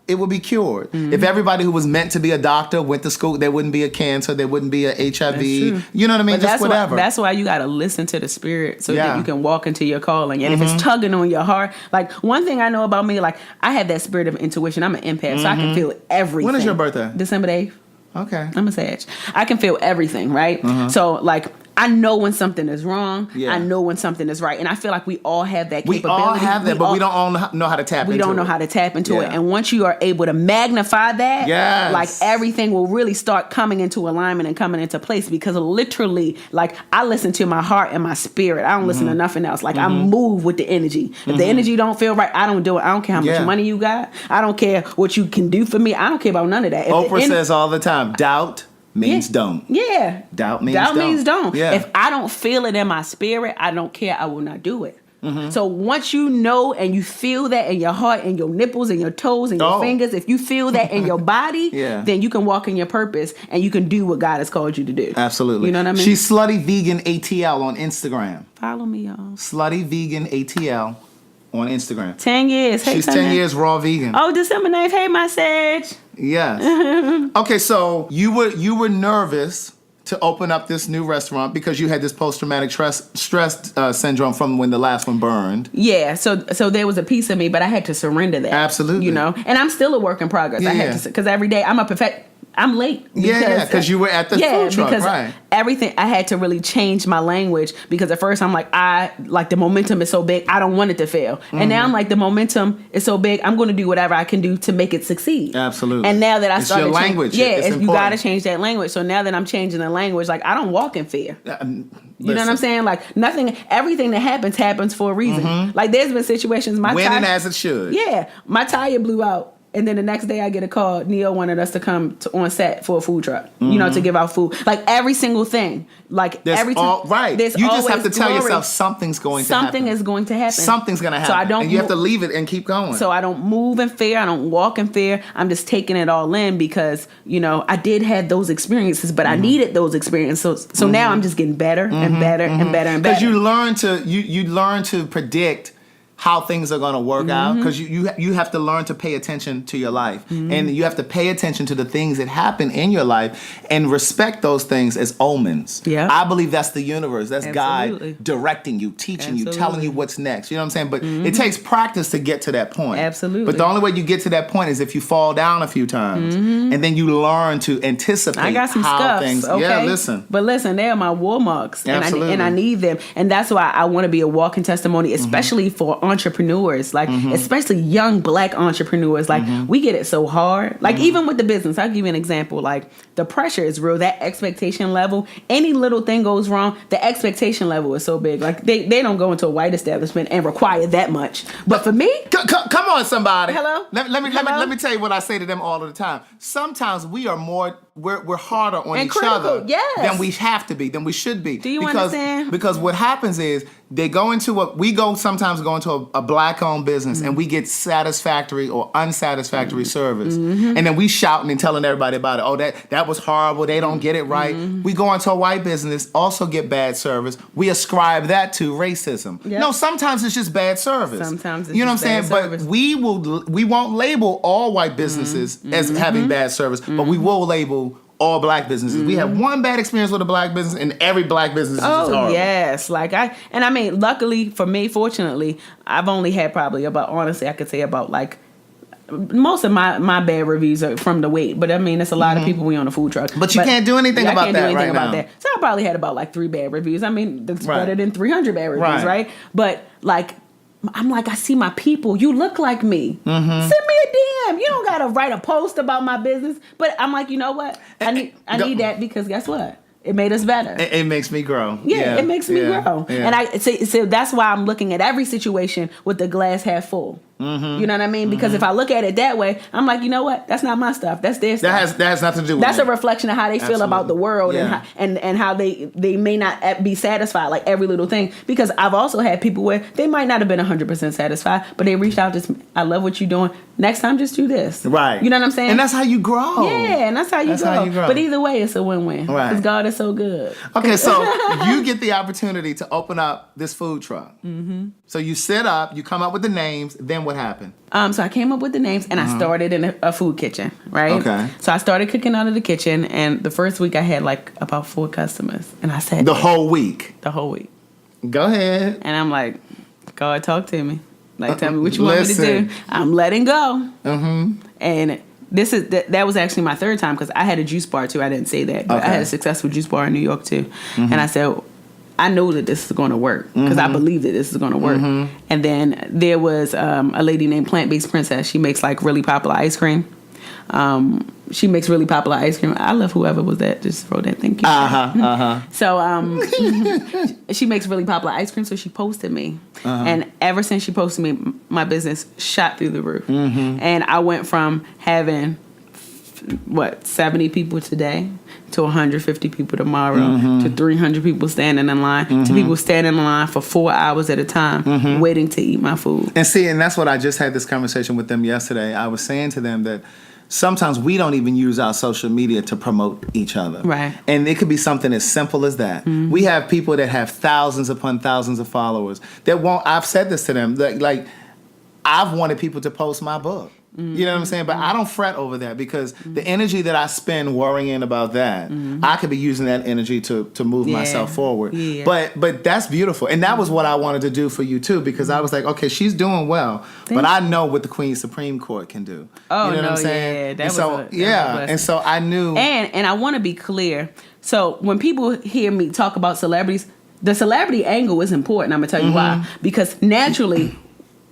it would be cured. If everybody who was meant to be a doctor went to school, there wouldn't be a cancer, there wouldn't be a HIV. You know what I mean? But Just whatever. That's why you got to listen to the spirit so that you can walk into your calling. And if it's tugging on your heart, like one thing I know about me, like I have that spirit of intuition. I'm an empath, so I can feel everything. When is your birthday? December 8th. Okay. I'm a Sag. I can feel everything, right? So like I know when something is wrong. Yeah. I know when something is right. And I feel like we all have that We capability. all have that, but we don't all know how to tap into it. We don't know how to tap into it. Yeah. And once you are able to magnify that, Yes. like everything will really start coming into alignment and coming into place, because literally, like I listen to my heart and my spirit. I don't listen to nothing else. Like I move with the energy. If the energy don't feel right, I don't do it. I don't care how much money you got. I don't care what you can do for me. I don't care about none of that. If Oprah says all the time, doubt means don't. Yeah. Doubt means don't. Yeah. If I don't feel it in my spirit, I don't care. I will not do it. So once you know and you feel that in your heart and your nipples and your toes and your fingers, if you feel that in your body, then you can walk in your purpose and you can do what God has called you to do. Absolutely. You know what I mean? She's Slutty Vegan ATL on Instagram. Follow me, y'all. Slutty Vegan ATL on Instagram. 10 years. Hey, She's 10 years raw vegan. Oh, December 9th. Hey, my Sag. Yes. Okay, so you were nervous to open up this new restaurant because you had this post-traumatic stress syndrome from when the last one burned. Yeah, so there was a piece of me, but I had to surrender that. Absolutely. You know, and I'm still a work in progress. I had to, because every day I'm late. Because you were at the food truck, because right. Everything, I had to really change my language, because at first I'm like, the momentum is so big, I don't want it to fail. And now I'm like, the momentum is so big, I'm going to do whatever I can do to make it succeed. Absolutely. And now that I started, your language. you got to change that language. So now that I'm changing the language, like I don't walk in fear. You know what I'm saying? Like everything that happens for a reason. Like there's been situations winning as it should. Yeah, my tire blew out. And then the next day I get a call. Neo wanted us to come on set for a food truck, you know, to give out food. Like every single thing. Like every time. Right. There's you just have to tell glory. yourself something's going to happen. Something is going to happen. Something's going to happen. So I don't and you have to leave it and keep going. So I don't move in fear. I don't walk in fear. I'm just taking it all in because, you know, I did have those experiences, but I needed those experiences. So now I'm just getting better and better and better and better. Because you learn to predict how things are going to work out, because you have to learn to pay attention to your life, and you have to pay attention to the things that happen in your life and respect those things as omens. Yeah, I believe that's the universe. That's Absolutely. God directing you, teaching Absolutely. you, telling you what's next. You know what I'm saying? But it takes practice to get to that point. Absolutely. But the only way you get to that point is if you fall down a few times, and then you learn to anticipate I got some how scuffs, things. okay? Yeah, listen. But listen, they are my war marks, Absolutely. and I need them, and that's why I want to be a walking testimony, especially for entrepreneurs, like especially young Black entrepreneurs, like we get it so hard. Like even with the business, I'll give you an example. Like the pressure is real. That expectation level, any little thing goes wrong, the expectation level is so big. Like they don't go into a white establishment and require that much. But for me, come on, somebody. Hello? Let me tell you what I say to them all of the time. Sometimes we're harder on And each critical, other yes. than we have to be, than we should be. Do you understand? Because what happens is sometimes go into a Black-owned business and we get satisfactory or unsatisfactory service. And then we shouting and telling everybody about it. Oh, that was horrible. They don't get it right. We go into a white business, also get bad service. We ascribe that to racism. Yep. No, sometimes it's just bad service. Sometimes it's you know what I'm just saying? bad service. But we won't label all white businesses as having bad service, but we will label all Black businesses. We have one bad experience with a Black business, and every Black business is just horrible. Yes, luckily for me, fortunately, I've only had probably about, honestly, I could say about like most of my bad reviews are from the wait, but I mean, it's a lot of people we on a food truck. But you can't do anything about that right now. So I probably had about like 3 bad reviews. I mean, that's better than 300 bad reviews, right? But like, I'm like, I see my people. You look like me. Send me a DM. You don't gotta write a post about my business. But I'm like, you know what? I need that because guess what? It made us better. It makes me grow. Yeah, it makes me grow. Yeah. And so that's why I'm looking at every situation with the glass half full. You know what I mean? Because if I look at it that way, I'm like, you know what? That's not my stuff. That's their stuff. That has nothing to do with That's me. a reflection of how they feel about the world and how they may not be satisfied, like every little thing. Because I've also had people where they might not have been 100% satisfied, but they reached out to me. I love what you're doing. Next time, just do this. Right. You know what I'm saying? And that's how you grow. Yeah, and that's how you grow. But either way, it's a win-win. Right. Because God is so good. Okay, so you get the opportunity to open up this food truck. So you set up, you come up with the names, then what happened? So I came up with the names and I started in a food kitchen, right? Okay. So I started cooking out of the kitchen, and the first week I had like about 4 customers, and I said The whole week. Go ahead. And I'm like, God, talk to me. Like, tell me what you want me to do. I'm letting go. And that was actually my 3rd time because I had a juice bar too. I didn't say that, but I had a successful juice bar in New York too. And I said, I know that this is going to work because I believe that this is going to work. And then there was a lady named Plant-Based Princess. She makes like really popular ice cream. She makes really popular ice cream. I love whoever was that. Just throw that. Thank you. So she makes really popular ice cream. So she posted me, and ever since she posted me, my business shot through the roof. And I went from having 70 people today to 150 people tomorrow to 300 people standing in line to people standing in line for 4 hours at a time waiting to eat my food. And that's what I just had this conversation with them yesterday. I was saying to them that sometimes we don't even use our social media to promote each other. Right. And it could be something as simple as that. We have people that have thousands upon thousands of followers that won't, I've said this to them, like I've wanted people to post my book. You know what I'm saying? But I don't fret over that because the energy that I spend worrying about that, I could be using that energy to move myself forward. Yeah. But that's beautiful. And that was what I wanted to do for you too, because I was like, okay, she's doing well, but I know what the Queen's Supreme Court can do. Oh, you know no, what I'm saying? Yeah. And so I knew. And I want to be clear. So when people hear me talk about celebrities, the celebrity angle is important. I'm going to tell you why. Because naturally,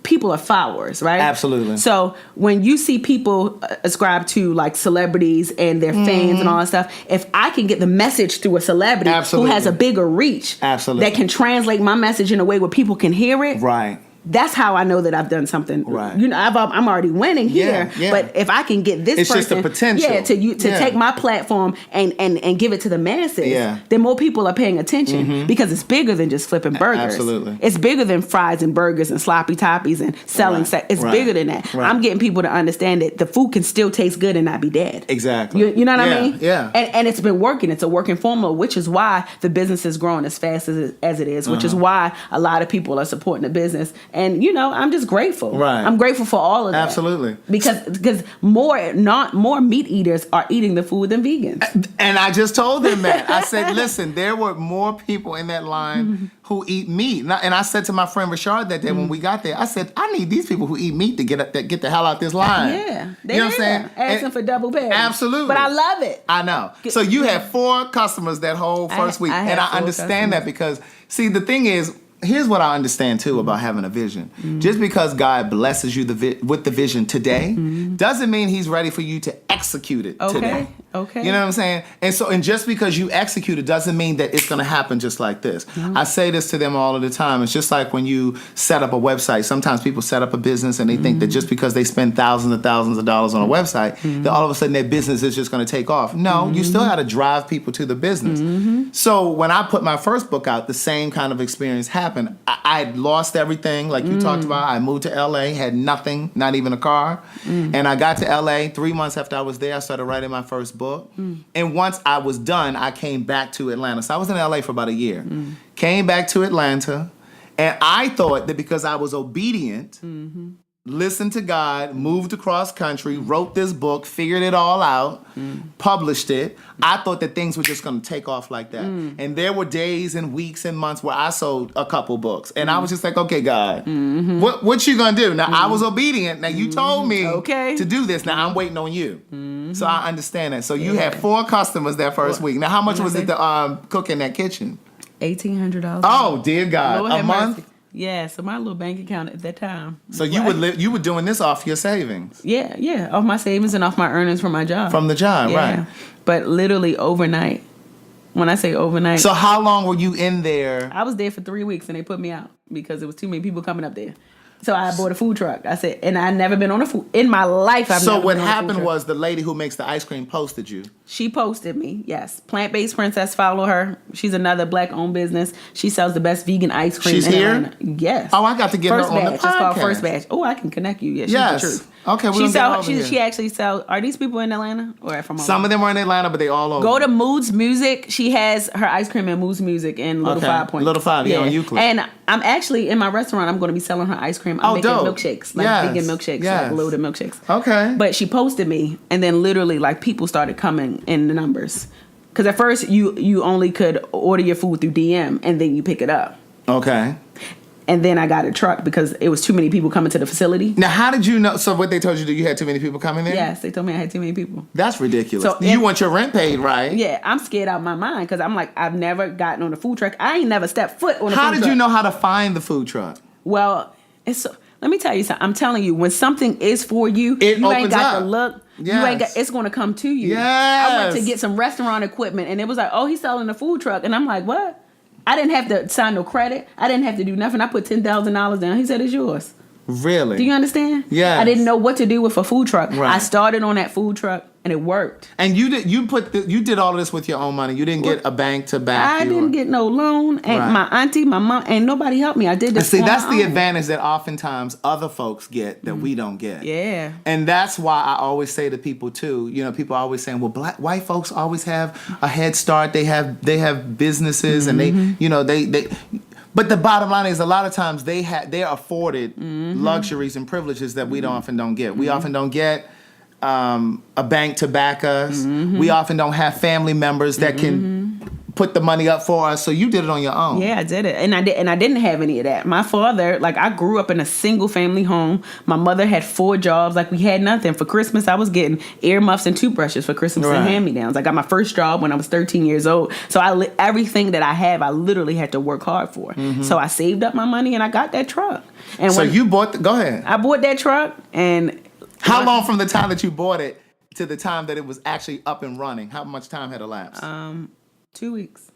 people are followers, right? Absolutely. So when you see people ascribe to like celebrities and their fans and all that stuff, if I can get the message through a celebrity who has a bigger reach, that can translate my message in a way where people can hear it, right? That's how I know that I've done something. Right. You know, I'm already winning here. Yeah. But if I can get this it's person, just the potential. To take my platform and give it to the masses, then more people are paying attention because it's bigger than just flipping burgers. Absolutely. It's bigger than fries and burgers and sloppy toppies and selling sex. It's bigger than that. Right. I'm getting people to understand that the food can still taste good and not be dead. Exactly. You know what I mean? Yeah. And it's been working. It's a working formula, which is why the business is growing as fast as it is, which is why a lot of people are supporting the business. And, you know, I'm just grateful. Right. I'm grateful for all of that. Absolutely. Because more meat eaters are eating the food than vegans. And I just told them that. I said, listen, there were more people in that line who eat meat. And I said to my friend Rashard that day when we got there, I said, I need these people who eat meat to get the hell out this line. Yeah. You know what I'm saying? Asking for double pay. Absolutely. But I love it. I know. So you had 4 customers that whole first week. I and I 4 understand customers. that because, see, the thing is, here's what I understand too about having a vision. Just because God blesses you with the vision today doesn't mean He's ready for you to execute it today. Okay. You know what I'm saying? And just because you execute it doesn't mean that it's going to happen just like this. I say this to them all of the time. It's just like when you set up a website. Sometimes people set up a business and they think that just because they spend thousands and thousands of dollars on a website, that all of a sudden their business is just going to take off. No, you still got to drive people to the business. So when I put my first book out, the same kind of experience happened. I lost everything, like you talked about. I moved to LA, had nothing, not even a car. And I got to LA 3 months after I was there. I started writing my first book. And once I was done, I came back to Atlanta. So I was in LA for about a year. Came back to Atlanta. And I thought that because I was obedient, listened to God, moved across country, wrote this book, figured it all out, published it. I thought that things were just going to take off like that. And there were days and weeks and months where I sold a couple books. And I was just like, okay, God, what you going to do? Now, I was obedient. Now, you told me to do this. Now, I'm waiting on you. So I understand that. So you had 4 customers that first week. Now, how much was it to cook in that kitchen? $1,800. Oh, dear God. Lord a have month? mercy. Yeah, so my little bank account at that time. So you were doing this off your savings? Yeah, off my savings and off my earnings from my job. From the job, right. But literally overnight. When I say overnight. So how long were you in there? I was there for 3 weeks and they put me out because there was too many people coming up there. So I bought a food truck. I said, and I never been on a food in my life. So what happened was the lady who makes the ice cream posted you. She posted me. Yes, Plant-Based Princess. Follow her. She's another Black-owned business. She sells the best vegan ice cream. She's in here. Atlanta. Yes. Oh, I got to get First her on batch. the podcast. It's called First Batch. Oh, I can connect you. Yeah, she's yes. the truth. Okay, we're gonna get She actually sells. Are these people in Atlanta or from? Some of them are in Atlanta, but they all over. Go to Moods Music. She has her ice cream at Moods Music in Little 5 Point. Little 5, yeah, on Euclid. And I'm actually in my restaurant. I'm going to be selling her ice cream. I'm making milkshakes, like vegan milkshakes, like loaded milkshakes. Okay. But she posted me, and then literally like people started coming in the numbers. Because at first you only could order your food through DM, and then you pick it up. Okay. And then I got a truck because it was too many people coming to the facility. Now, how did you know? So what they told you that you had too many people coming there? Yes, they told me I had too many people. That's ridiculous. So you want your rent paid, right? Yeah, I'm scared out of my mind because I'm like, I've never gotten on a food truck. I ain't never stepped foot on a food truck. How did you know how to find the food truck? Well, let me tell you something. I'm telling you, when something is for you, you ain't got to look. Yes. You ain't got. It's going to come to you. Yes. I went to get some restaurant equipment, and it was like, oh, he's selling a food truck, and I'm like, what? I didn't have to sign no credit. I didn't have to do nothing. I put $10,000 down. He said, it's yours. Really? Do you understand? Yeah. I didn't know what to do with a food truck. Right. I started on that food truck, and it worked. And you did all of this with your own money. You didn't get a bank to back you. I didn't get no loan. And my auntie, my mom, ain't nobody helped me. I did this. See, that's the advantage that oftentimes other folks get that we don't get. Yeah. And that's why I always say to people too, people are always saying, well, white folks always have a head start. They have businesses and they but the bottom line is a lot of times they're afforded luxuries and privileges that we often don't get. We often don't get a bank to back us. We often don't have family members that can put the money up for us. So you did it on your own. Yeah, I did it. And I didn't have any of that. My father, I grew up in a single family home. My mother had 4 jobs. We had nothing. For Christmas, I was getting earmuffs and toothbrushes for Christmas and hand-me-downs. I got my first job when I was 13 years old. So everything that I have, I literally had to work hard for. So I saved up my money and I got that truck. And so you bought go ahead. I bought that truck and... How long from the time that you bought it to the time that it was actually up and running? How much time had elapsed? 2 weeks.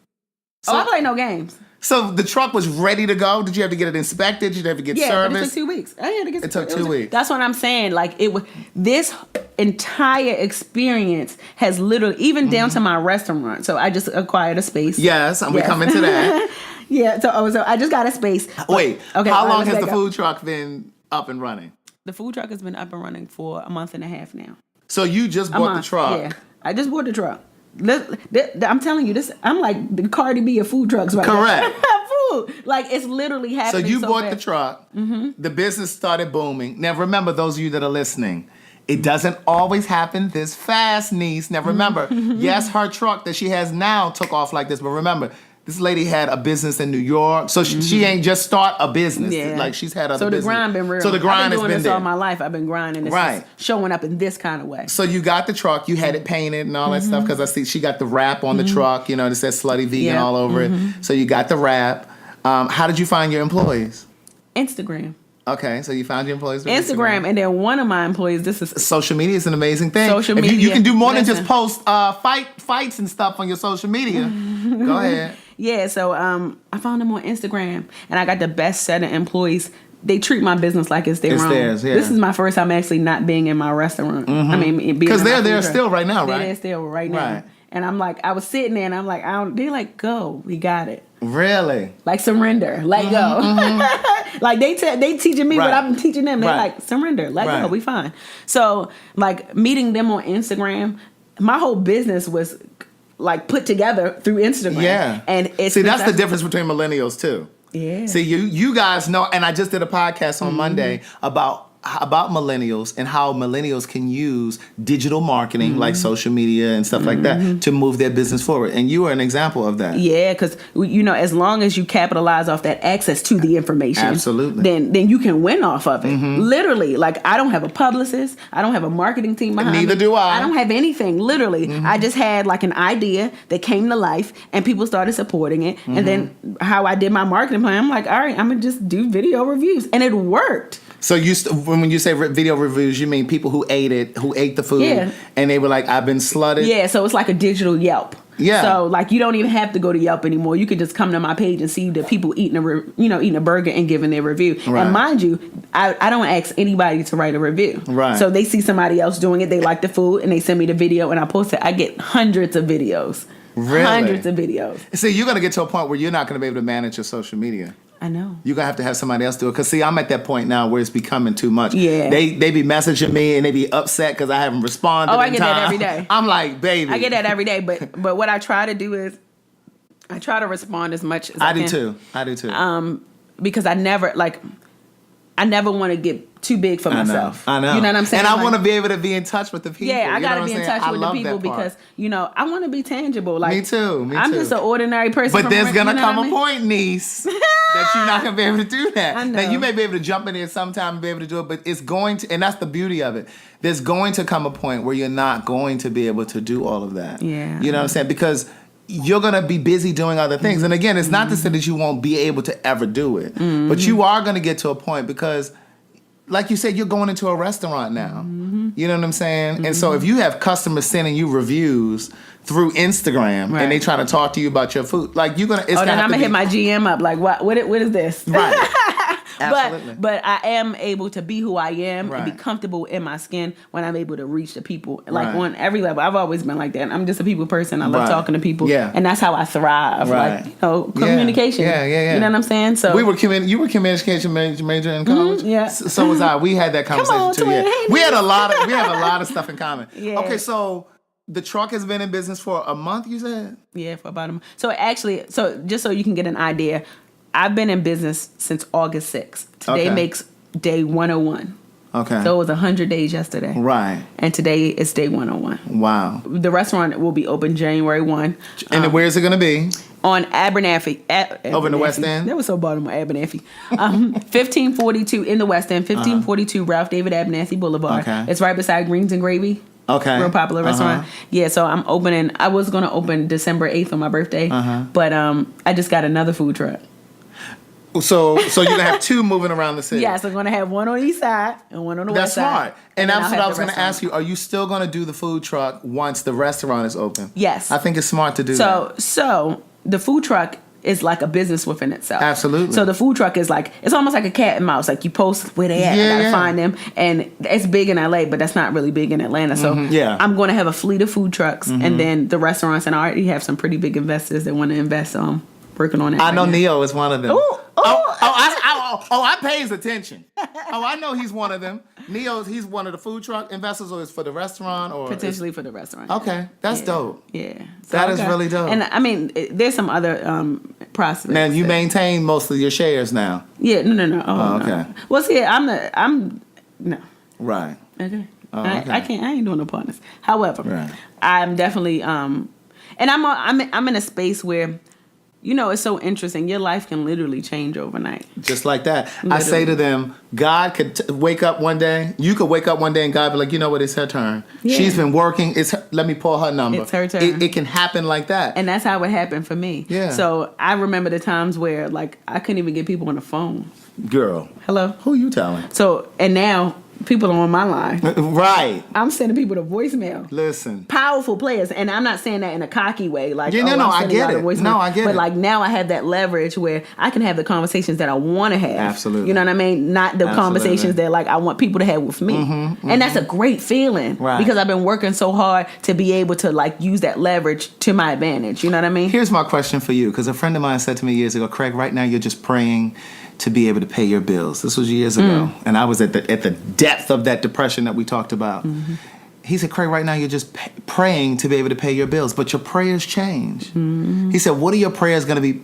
I play no games. So the truck was ready to go? Did you have to get it inspected? Did you have to get serviced? Yeah, it took 2 weeks. I had to get it took 2 weeks. That's what I'm saying. This entire experience has literally, even down to my restaurant. So I just acquired a space. Yes, and we're coming to that. Yeah, so I just got a space. Wait, okay, how long has the food truck been up and running? The food truck has been up and running for a month and a half now. So you just bought the truck? Yeah, I just bought the truck. I'm telling you this. I'm like the Cardi B of food trucks right Correct. Food. It's literally happening. So you bought the truck. The business started booming. Now remember, those of you that are listening, it doesn't always happen this fast, niece. Now remember, yes, her truck that she has now took off like this, but remember, this lady had a business in New York, so she ain't just start a business. Yeah. She's had other business. So the grind been real. So the grind has been there. I've been doing this all my life. I've been grinding. This is showing up in this kind of way. So you got the truck. You had it painted and all that stuff because I see she got the wrap on the truck. It says Slutty Vegan all over it. So you got the wrap. How did you find your employees? Instagram. Okay, so you found your employees with Instagram, and then one of my employees. This is social media is an amazing thing. Social If media. you can do more than Listen. just post fights and stuff on your social media. Go ahead. Yeah, so I found them on Instagram, and I got the best set of employees. They treat my business like it's their It's own. theirs, yeah. This is my first time actually not being in my restaurant. I mean, Because they're there still right now, right? They're there still right now. Right. And I'm like, I was sitting there, and I'm like, they're like, go, we got it. Really? Like, surrender, let go. Like, they teaching me what Right. I'm teaching them. They're Right. like, surrender, let Right. go, we fine. So, like, meeting them on Instagram, my whole business was, like, put together through Instagram. Yeah. And it's See, that's the difference between millennials too. Yeah. See, you guys know, and I just did a podcast on Monday about millennials and how millennials can use digital marketing like social media and stuff like that to move their business forward. And you are an example of that. Yeah, because as long as you capitalize off that access to the information, Absolutely. then you can win off of it. Literally, like, I don't have a publicist, I don't have a marketing team behind Neither me. do I. I don't have anything. Literally, I just had like an idea that came to life, and people started supporting it. And then how I did my marketing plan, I'm like, all right, I'm gonna just do video reviews, and it worked. So when you say video reviews, you mean people who ate the food, Yeah. and they were like, "I've been slutted." Yeah, so it's like a digital Yelp. Yeah. So like, you don't even have to go to Yelp anymore. You could just come to my page and see the people eating a burger and giving their review. Right. And mind you, I don't ask anybody to write a review. Right. So they see somebody else doing it, they like the food, and they send me the video, and I post it. I get hundreds of videos. Really? Hundreds of videos. See, you're gonna get to a point where you're not gonna be able to manage your social media. I know. You're gonna have to have somebody else do it. Cause see, I'm at that point now where it's becoming too much. Yeah. They be messaging me and they be upset because I haven't responded. Oh, I in get that time. every day. I'm like, baby. I get that every day, but what I try to do is I try to respond as much as I do can. too. I do too. Because I never want to get too big for myself. I know. You know what I'm saying? And I Like, want to be able to be in touch with the people. yeah, I You know gotta what be I'm in saying? touch I with the love people that part. because I want to be tangible. Like, Me too. I'm just an ordinary person. But there's gonna come a point. point, niece, that you're not gonna be able to do that. I know. Now you may be able to jump in there sometime and be able to do it, but it's going to, and that's the beauty of it. There's going to come a point where you're not going to be able to do all of that. Yeah. You know what I'm saying? Because you're gonna be busy doing other things. And again, it's not to say that you won't be able to ever do it, but you are gonna get to a point because, like you said, you're going into a restaurant now. You know what I'm saying? And so if you have customers sending you reviews through Instagram Right. and they try to talk to you about your food, like you're gonna. It's Then I'm to gonna hit my GM up. Like, what is this? right. Absolutely. But I am able to be who I am and be Right. comfortable in my skin when I'm able to reach the people, like Right. on every level. I've always been like that. I'm just a people person. I love Right. talking to people, Yeah. and that's how I thrive. Right. Like, communication. Yeah. You know what I'm saying? So you were communication major in college. yeah. So was I. We had that conversation on, too. twin. Yeah. Hey, We have a lot of stuff in common. Yeah. Okay, so the truck has been in business for a month. You said. Yeah, for about a month. So actually, just so you can get an idea, I've been in business since August 6th. Today Okay. makes day 101. Okay. So it was 100 days yesterday. Right. And today is day 101. Wow. The restaurant will be open January 1. And where is it going to be? On Abernathy. Over in the West End? That was so Baltimore, Abernathy. 1542 in the West End, 1542 Ralph David Abernathy Boulevard. Okay. It's right beside Greens and Gravy. Okay. Real popular restaurant. Yeah, so I'm opening. I was going to open December 8th on my birthday, but I just got another food truck. So you're gonna have two moving around the city. Yes, I'm going to have one on the east side and one on the That's west side. smart. And then that's I'll what I have was the going to restaurant. ask you. Are you still going to do the food truck once the restaurant is open? Yes. I think it's smart to do that. So the food truck is like a business within itself. Absolutely. So the food truck is like, it's almost like a cat and mouse. Like, you post where they at, I gotta find them. And it's big in LA, but that's not really big in Atlanta. So Yeah. I'm going to have a fleet of food trucks, and then the restaurants, and I already have some pretty big investors that want to invest. Working on it. I know right now. Neo is one of them. Ooh, I pays attention. I know he's one of them. He's one of the food truck investors, or is for the restaurant, or Potentially for the restaurant. Okay, that's dope. Yeah. That is really dope. And I mean, there's some other prospects. Now you that- maintain most of your shares now. Yeah, no. Oh, okay. No. Well, see, I'm no. Right. Okay. Oh, okay. I can't. I ain't doing no partners. However, Right. I'm definitely and I'm in a space where You know, it's so interesting. Your life can literally change overnight. Just like that. I Literally. say to them, God could wake up one day. You could wake up one day and God be like, you know what? It's her turn. Yeah. She's been working. Let me pull her number. It's her turn. It can happen like that. And that's how it happened for me. Yeah. So I remember the times where, like, I couldn't even get people on the phone. Girl, Hello? who you telling? So, and now people are on my line. Right. I'm sending people to voicemail. Listen. Powerful players, and I'm not saying that in a cocky way, like Yeah, no, I'm I sending get out a it. voicemail. No, I get but it. like now I have that leverage where I can have the conversations that I want to have. Absolutely. You know what I mean? Not the Absolutely. conversations that like I want people to have with me. And that's a great feeling, Right. because I've been working so hard to be able to like use that leverage to my advantage. You know what I mean? Here's my question for you, because a friend of mine said to me years ago, Craig, right now you're just praying to be able to pay your bills. This was years ago. And I was at the depth of that depression that we talked about. He said, Craig, right now you're just praying to be able to pay your bills, but your prayers change. He said, what are your prayers going to be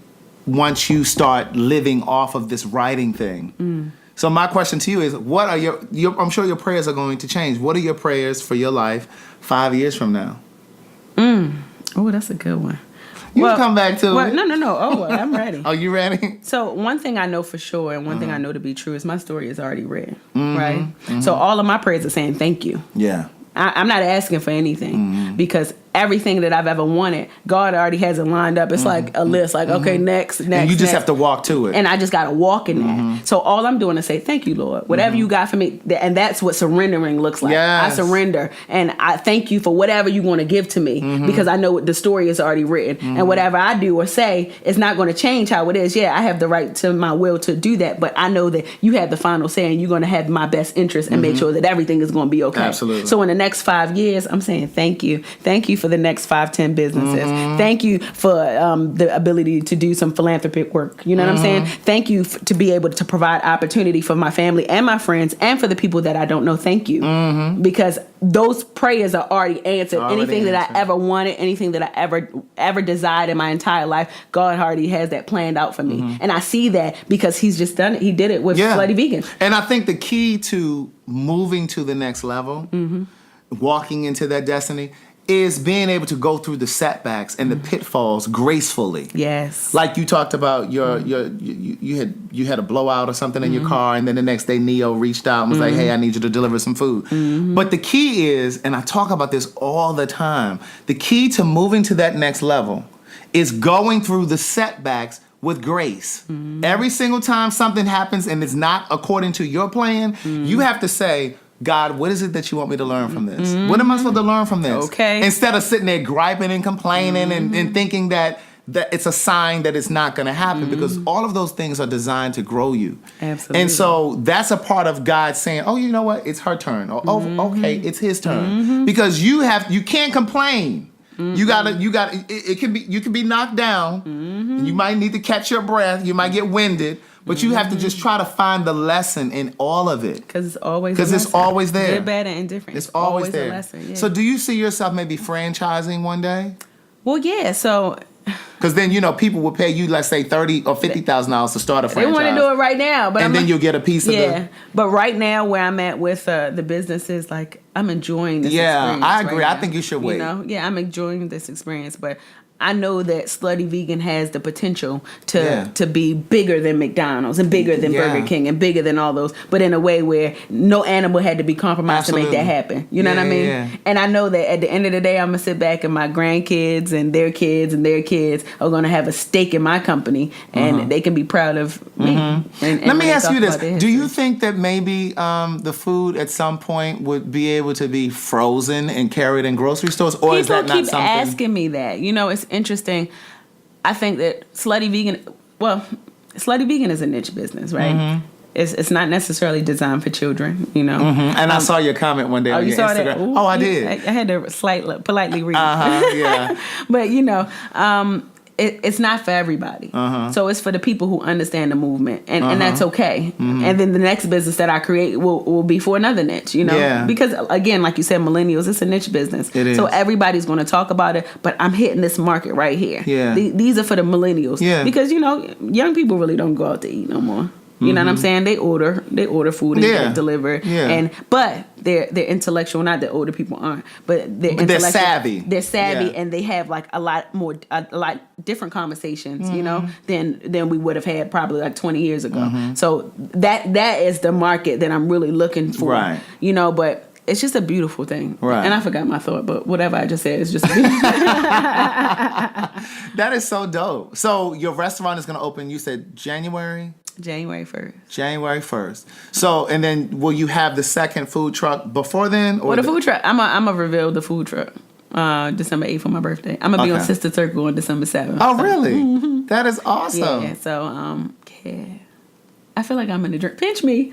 once you start living off of this writing thing? So my question to you is, what are your I'm sure your prayers are going to change. What are your prayers for your life 5 years from now? Oh, that's a good one. You can come back to it. No. Oh, I'm ready. Are you ready? So one thing I know for sure, and one thing I know to be true, is my story is already written, right? So all of my prayers are saying thank you. Yeah. I'm not asking for anything because everything that I've ever wanted, God already has it lined up. It's like a list, like, okay, next. And you just have to walk to it. And I just got to walk in that. So all I'm doing is say, thank you, Lord. Whatever you got for me. And that's what surrendering looks like. Yes. I surrender. And I thank you for whatever you want to give to me because I know the story is already written. And whatever I do or say is not going to change how it is. Yeah, I have the right to my will to do that. But I know that you have the final say and you're going to have my best interest and make sure that everything is going to be okay. Absolutely. So in the next 5 years, I'm saying thank you. Thank you for the next 5-10 businesses. Thank you for the ability to do some philanthropic work. You know what I'm saying? Thank you to be able to provide opportunity for my family and my friends and for the people that I don't know. Thank you. Because those prayers are already answered. Anything that I ever wanted, anything that I ever desired in my entire life, God already has that planned out for me. And I see that because he's just done it. He did it with Slutty Vegan. And I think the key to moving to the next level, walking into that destiny, is being able to go through the setbacks and the pitfalls gracefully. Yes. Like you talked about you had a blowout or something in your car, and then the next day Neo reached out and was like, hey, I need you to deliver some food. But the key is, and I talk about this all the time, the key to moving to that next level is going through the setbacks with grace. Every single time something happens and it's not according to your plan, you have to say, God, what is it that you want me to learn from this? What am I supposed to learn from this? Okay. Instead of sitting there griping and complaining and thinking that it's a sign that it's not going to happen, because all of those things are designed to grow you. Absolutely. And so that's a part of God saying, oh, you know what? It's her turn. Or, oh, okay, it's his turn. Because you can't complain. You gotta. You can be knocked down. You might need to catch your breath. You might get winded. But you have to just try to find the lesson in all of it. Because it's always it's always there. Good, bad, and indifferent. It's always there. A lesson, yeah. So do you see yourself maybe franchising one day? Well, yeah. So because then people will pay you, let's say $30,000 or $50,000 to start a franchise. they want to do it right now, but then you'll get a piece of the. But right now, where I'm at with the businesses, like I'm enjoying this. Yeah, experience I agree. right I now. think you should wait. I'm enjoying this experience, but I know that Slutty Vegan has the potential to be bigger than McDonald's and bigger than Burger King and bigger than all those, but in a way where no animal had to be compromised to make that happen. You know what I mean? Yeah. And I know that at the end of the day, I'm going to sit back and my grandkids and their kids are going to have a stake in my company, and they can be proud of me. And Let me ask you this. Do Do you think that maybe the food at some point would be able to be frozen and carried in grocery stores, or is that not something? People keep asking me that. It's interesting. I think that Slutty Vegan is a niche business, right? It's not necessarily designed for children, And I saw your comment one day on your Instagram. That? Ooh, I did. I had to politely read. Yeah. But it's not for everybody. So it's for the people who understand the movement, and that's okay. And then the next business that I create will be for another niche, Yeah. Because again, like you said, millennials, it's a niche business. It is. So everybody's going to talk about it, but I'm hitting this market right here. Yeah. These are for the millennials. Yeah. Because young people really don't go out to eat no more. You know what I'm saying? They order food and get it delivered. Yeah. But they're intellectual. Not that older people aren't, but they're savvy. They're savvy, Yeah. and they have like a lot different conversations. You know, than we would have had probably like 20 years ago. So that is the market that I'm really looking for. Right. You know, but it's just a beautiful thing. Right. And I forgot my thought, but whatever I just said is just beautiful. That is so dope. So your restaurant is going to open, you said January 1st. January 1st. So, and then will you have the second food truck before then? Or Well, the food truck, I'm gonna reveal the food truck December 8th for my birthday. I'm gonna be on Okay. Sister Circle on December 7th. Oh, really? That is awesome. Yeah. So yeah. I feel like I'm in the drink. Pinch me.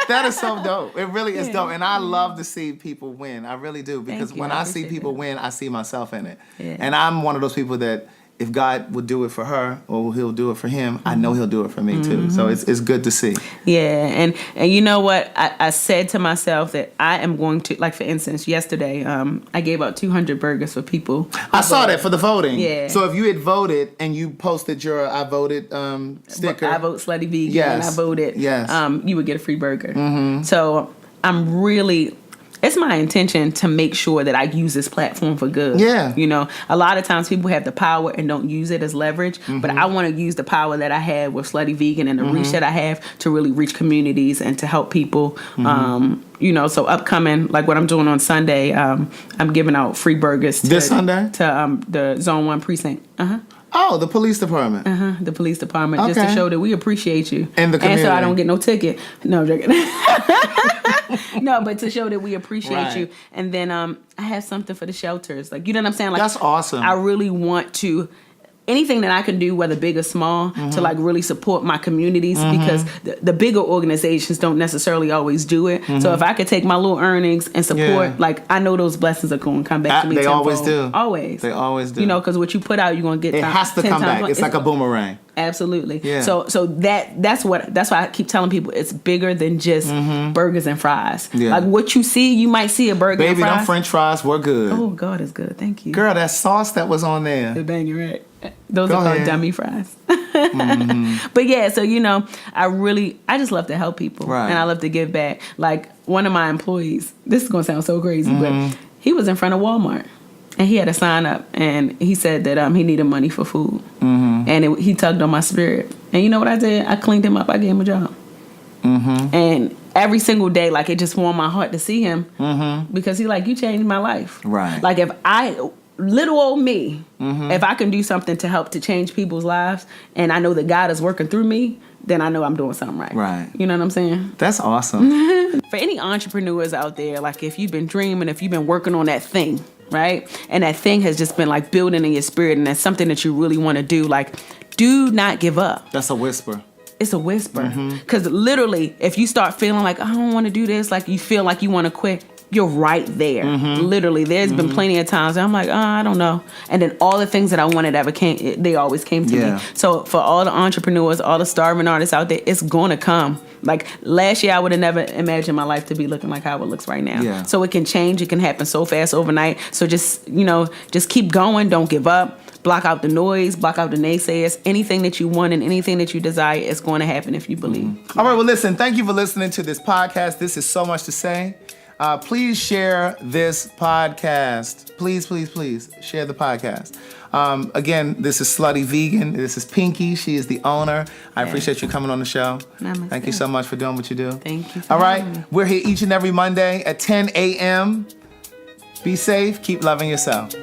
That is so dope. It really is dope. And I love to see people win. I really do. Because you. when I I see appreciate people that. win, I see myself in it. Yeah. And I'm one of those people that if God would do it for her or he'll do it for him, I know he'll do it for me too. So it's good to see. Yeah, and you know what? I said to myself that I am going to, like for instance, yesterday I gave out 200 burgers for people. I saw that for the voting. Yeah. So if you had voted and you posted your I voted sticker. I vote Slutty Vegan. Yes. And I voted. Yes. You would get a free burger. So I'm really. It's my intention to make sure that I use this platform for good. Yeah. You know, a lot of times people have the power and don't use it as leverage, but I want to use the power that I have with Slutty Vegan and the reach that I have to really reach communities and to help people. You know, so upcoming, like what I'm doing on Sunday, I'm giving out free burgers. This Sunday? To the Zone 1 precinct. Oh, the police department. The police department, just to Okay. show that we appreciate you. And the And so community. I don't get no ticket. No, I'm joking. No, but to show that we appreciate Right. you. And then I have something for the shelters. Like, you know what I'm saying? Like, That's awesome. I really want to, anything that I can do, whether big or small, to like really support my communities because the bigger organizations don't necessarily always do it. So if I could take my little earnings and support, Yeah. like I know those blessings are going to come back to me. They tenfold. always do. Always. They always do. You know, because what you put out, you're going to get It has to 10 come times back. It's like a boomerang. Absolutely. Yeah. So that's why I keep telling people it's bigger than just burgers and fries. Yeah. Like what you see, you might see a burger and Baby, fries. them French fries were good. Oh, God is good. Thank you. Girl, that sauce that was on there. The bang, you're right. Those Go are called ahead. dummy fries. But yeah, so you know, I just love to help people. Right. And I love to give back. Like one of my employees, this is gonna sound so crazy, but he was in front of Walmart and he had a sign up and he said that he needed money for food. And he tugged on my spirit. And you know what I did? I cleaned him up. I gave him a job. And every single day, like it just warmed my heart to see him because he like, you changed my life. Right. Like if little old me, if I can do something to help to change people's lives and I know that God is working through me, then I know I'm doing something right. Right. You know what I'm saying? That's awesome. For any entrepreneurs out there, like if you've been dreaming, if you've been working on that thing, right? And that thing has just been like building in your spirit and that's something that you really want to do, like do not give up. That's a whisper. It's a whisper. Because literally, if you start feeling like, I don't want to do this, like you feel like you want to quit, you're right there. Literally, there's been plenty of times I'm like, I don't know. And then all the things that I wanted they always came to Yeah. me. So for all the entrepreneurs, all the starving artists out there, it's going to come. Like last year, I would have never imagined my life to be looking like how it looks right now. Yeah. So it can change. It can happen so fast overnight. So just keep going. Don't give up. Block out the noise. Block out the naysayers. Anything that you want and anything that you desire is going to happen if you believe. All right, well, listen, thank you for listening to this podcast. This is so much to say. Please share this podcast. Please, please, please share the podcast. Again, this is Slutty Vegan. This is Pinky. She is the owner. I appreciate you coming on the show. Namaste. Thank you so much for doing what you do. Thank you for All right, having me. we're here each and every Monday at 10 a.m. Be safe. Keep loving yourself.